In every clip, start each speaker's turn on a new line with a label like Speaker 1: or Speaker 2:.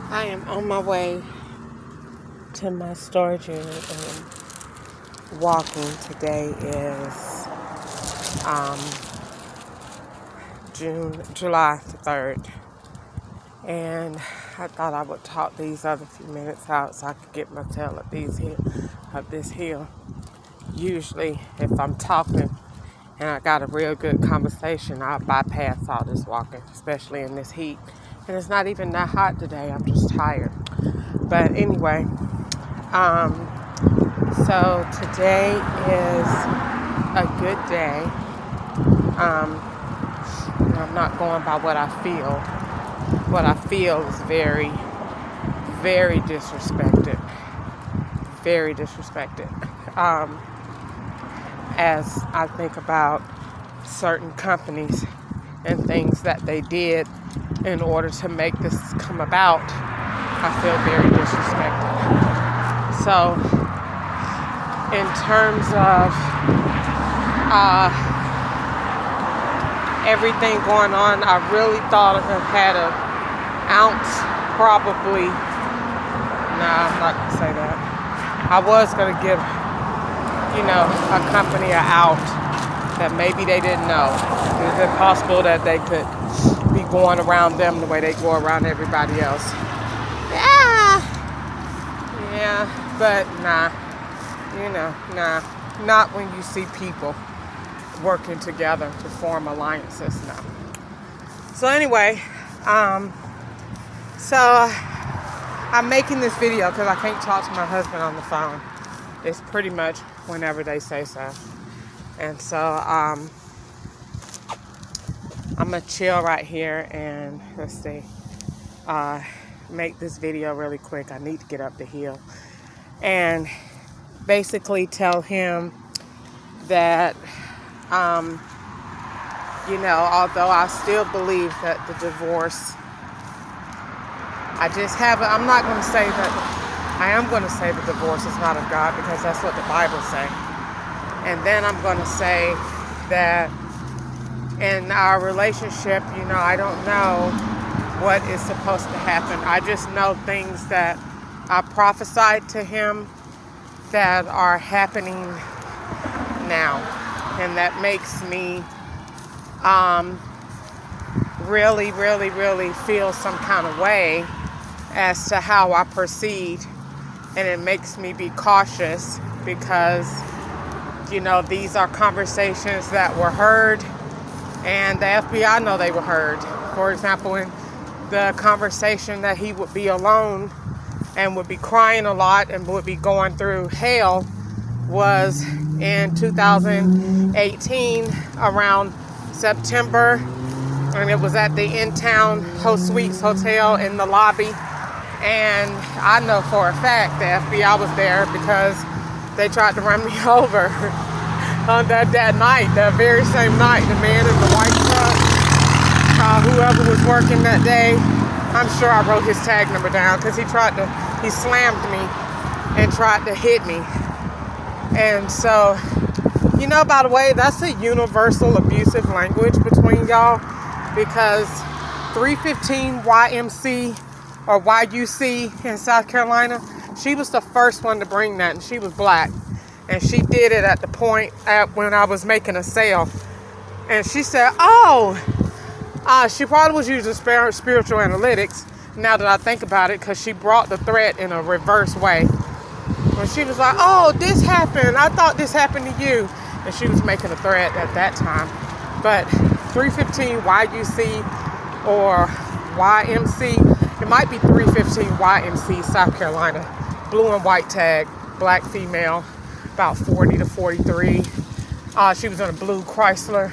Speaker 1: I am on my way to my storage unit and walking. Today is um, July the 3rd. And I thought I would talk these other few minutes out so I could get my tail up this hill. Usually if I'm talking and I got a real good conversation, I'll bypass all this walking, especially in this heat. And it's not even that hot today, I'm just tired. But anyway, so today is a good day. I'm not going by what I feel. What I feel is very, very disrespected. Very disrespected. As I think about certain companies and things that they did in order to make this come about, I feel very disrespected. So, in terms of everything going on, I really thought I had an ounce, probably. Nah, I'm not going to say that. I was going to give, a company an out that maybe they didn't know. Is it possible that they could be going around them the way they go around everybody else? Yeah, but nah, not when you see people working together to form alliances, no. So anyway, so I'm making this video because I can't talk to my husband on the phone. It's pretty much whenever they say so. And so I'm gonna chill right here and make this video really quick. I need to get up the hill and basically tell him that although I still believe that the divorce, I'm not going to say that, I am going to say the divorce is not of God because that's what the Bible says. And then I'm going to say that in our relationship, I don't know what is supposed to happen. I just know things that I prophesied to him that are happening now. And that makes me really, really, really feel some kind of way as to how I proceed. And it makes me be cautious because, these are conversations that were heard and the FBI know they were heard. For example, in the conversation that he would be alone and would be crying a lot and would be going through hell was in 2018 around September, and it was at the In-Town Host Suites Hotel in the lobby. And I know for a fact the FBI was there because they tried to run me over on that night, that very same night. The man in the white truck, whoever was working that day, I'm sure I wrote his tag number down because he slammed me and tried to hit me. And so, by the way, that's a universal abusive language between y'all because 315 YMC or YUC in South Carolina, she was the first one to bring that, and she was black. And she did it at the point when I was making a sale. And she said, she probably was using spiritual analytics, now that I think about it, because she brought the threat in a reverse way. When she was like, this happened. I thought this happened to you. And she was making a threat at that time. But 315 YUC or YMC, it might be 315 YMC, South Carolina. Blue and white tag, black female, about 40 to 43. She was in a blue Chrysler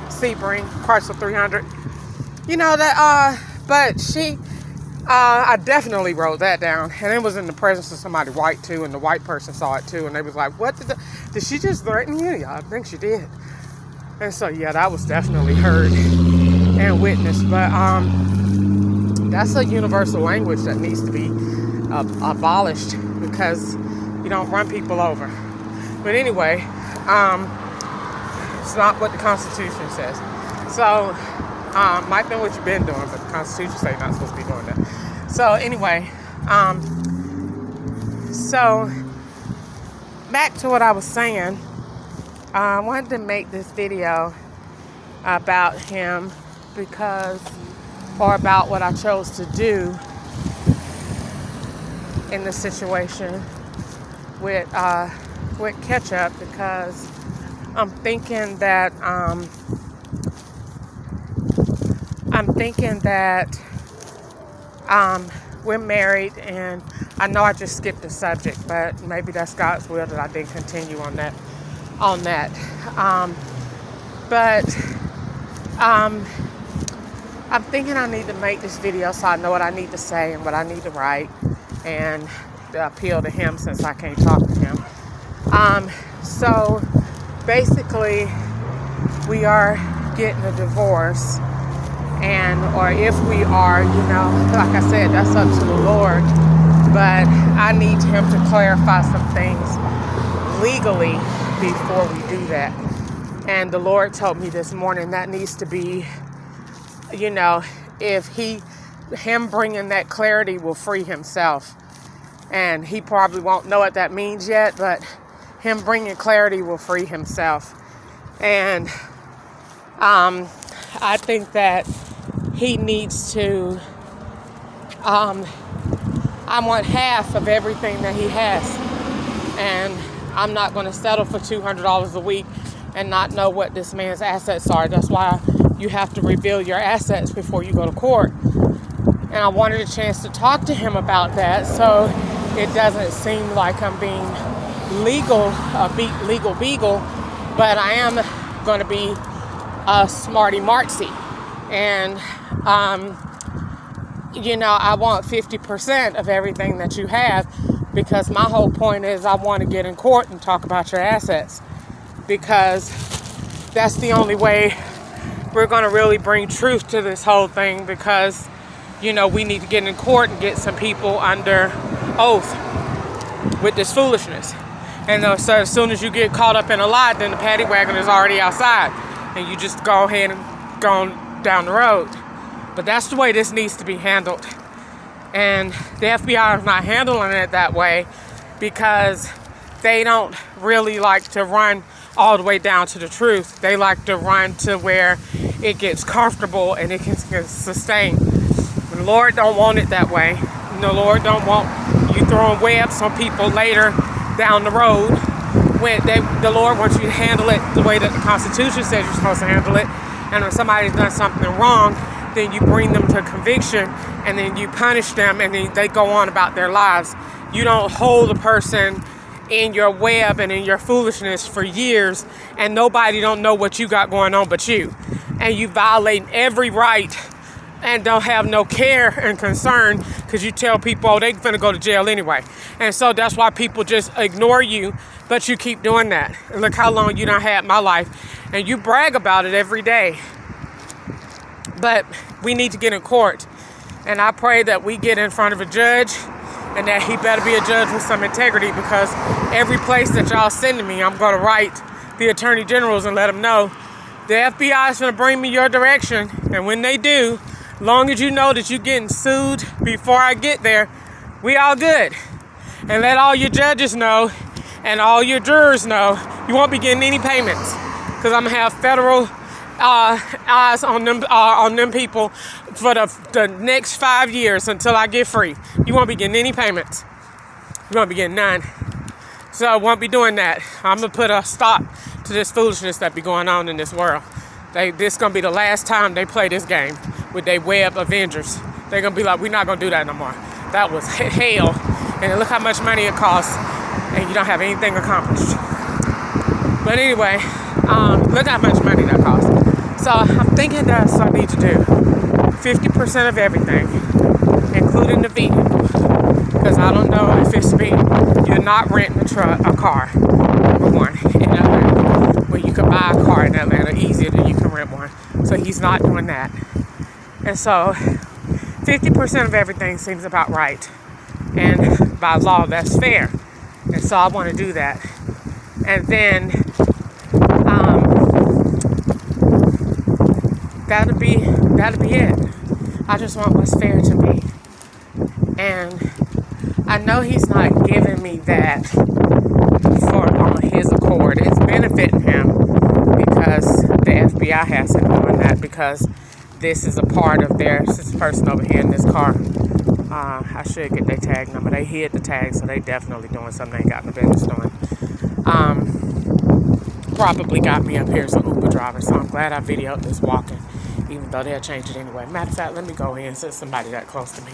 Speaker 1: Sebring, Chrysler 300. But she... I definitely wrote that down, and it was in the presence of somebody white too, and the white person saw it too, and they was like, "What did she just threaten you?" Yeah, I think she did. And so yeah, that was definitely heard and witnessed. But that's a universal language that needs to be abolished because you don't run people over. But anyway, it's not what the Constitution says. So Might been what you've been doing, but the Constitution say you're not supposed to be doing that. So anyway, so back to what I was saying. I wanted to make this video about him or about what I chose to do in the situation with Ketchup, because I'm thinking that we're married, and I know I just skipped the subject, but maybe that's God's will that I didn't continue on that. I'm thinking I need to make this video so I know what I need to say and what I need to write, and to appeal to him since I can't talk to him. So basically, we are getting a divorce, or if we are, like I said, that's up to the Lord, but I need him to clarify some things legally before we do that. And the Lord told me this morning that needs to be, if him bringing that clarity will free himself. And he probably won't know what that means yet, but him bringing clarity will free himself. And I think that he needs to, I want half of everything that he has. And I'm not going to settle for $200 a week and not know what this man's assets are. That's why you have to reveal your assets before you go to court. And I wanted a chance to talk to him about that, so it doesn't seem like I'm being legal beagle, but I am going to be a smarty martsy. And, I want 50% of everything that you have, because my whole point is I want to get in court and talk about your assets, because that's the only way we're going to really bring truth to this whole thing, because, we need to get in court and get some people under oath with this foolishness. And so as soon as you get caught up in a lie, then the paddy wagon is already outside, and you just go ahead and go down the road. But that's the way this needs to be handled. And the FBI is not handling it that way, because they don't really like to run all the way down to the truth. They like to run to where it gets comfortable and it can sustain. The Lord don't want it that way. The Lord don't want you throwing webs on people later down the road, when the Lord wants you to handle it the way that the Constitution says you're supposed to handle it. And when somebody's done something wrong, then you bring them to conviction, and then you punish them, and then they go on about their lives. You don't hold a person in your web and in your foolishness for years, and nobody don't know what you got going on but you. And you violate every right and don't have no care and concern, because you tell people, they're going to go to jail anyway. And so that's why people just ignore you, but you keep doing that. And look how long you done had my life, and you brag about it every day. But we need to get in court, and I pray that we get in front of a judge, and that he better be a judge with some integrity, because every place that y'all sending me, I'm going to write the attorney generals and let them know the FBI is going to bring me your direction. And when they do, long as you know that you're getting sued before I get there, we all good. And let all your judges know and all your jurors know you won't be getting any payments, because I'm going to have federal eyes on them people for the next 5 years until I get free. You won't be getting any payments. You won't be getting none. So I won't be doing that. I'm going to put a stop to this foolishness that be going on in this world. This going to be the last time they play this game with their web Avengers. They're going to be like, we're not going to do that no more. That was hell. And look how much money it costs, and you don't have anything accomplished. But anyway, look how much money that costs. So I'm thinking that's what I need to do. 50% of everything, including the vehicle. Because I don't know if it's me. You're not renting a car, number one, in Atlanta. Where you can buy a car in Atlanta easier than you can rent one. So he's not doing that. And so 50% of everything seems about right. And by law, that's fair. And so I want to do that. And then that'll be That'll be it. I just want what's fair to me. And I know he's not giving me that for on his accord. It's benefiting him because the FBI has him doing that, because this is a part of this person over here in this car. I should get their tag number. They hid the tag, so they definitely doing something they ain't got no business doing. Probably got me up here as an Uber driver, so I'm glad I videoed this walking, even though they'll change it anyway. Matter of fact, let me go in since somebody that close to me.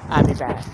Speaker 1: I'll be back.